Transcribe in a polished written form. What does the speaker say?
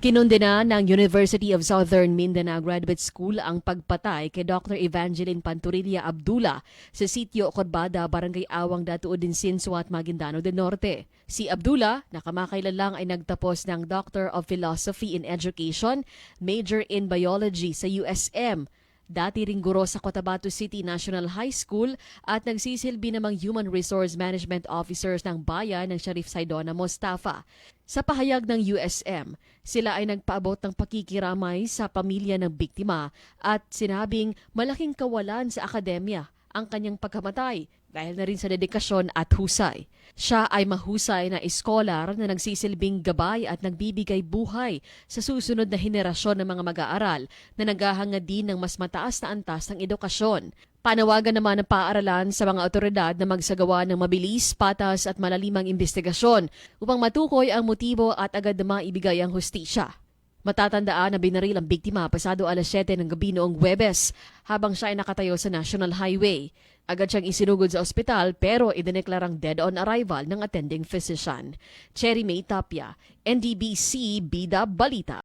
Kinundena ng University of Southern Mindanao Graduate School ang pagpatay kay Dr. Evangeline Panturilla Abdullah sa sitio Corbada, Barangay Awang, Datuudinsin, Suat, Maguindanao del Norte. Si Abdullah, na kamakailan lang ay nagtapos ng Doctor of Philosophy in Education, major in Biology sa USM. Dati ring guro sa Cotabato City National High School at nagsisilbi namang Human Resource Management Officers ng bayan ng Sharif Saidona Mostafa. Sa pahayag ng USM, sila ay nagpaabot ng pakikiramay sa pamilya ng biktima at sinabing malaking kawalan sa akademya ang kanyang pagkamatay dahil na rin sa dedikasyon at husay. Siya ay mahusay na iskolar na nagsisilbing gabay at nagbibigay buhay sa susunod na henerasyon ng mga mag-aaral na naghahangad din ng mas mataas na antas ng edukasyon. Panawagan naman ng paaralan sa mga otoridad na magsagawa ng mabilis, patas at malalimang investigasyon upang matukoy ang motibo at agad na maibigay ang hustisya. Matatandaan na binaril ang biktima pasado alas 7 ng gabi noong Huwebes habang siya ay nakatayo sa National Highway. Agad siyang isinugod sa ospital pero idineklarang dead on arrival ng attending physician. Cherry May Tapia, NDBC Bida Balita.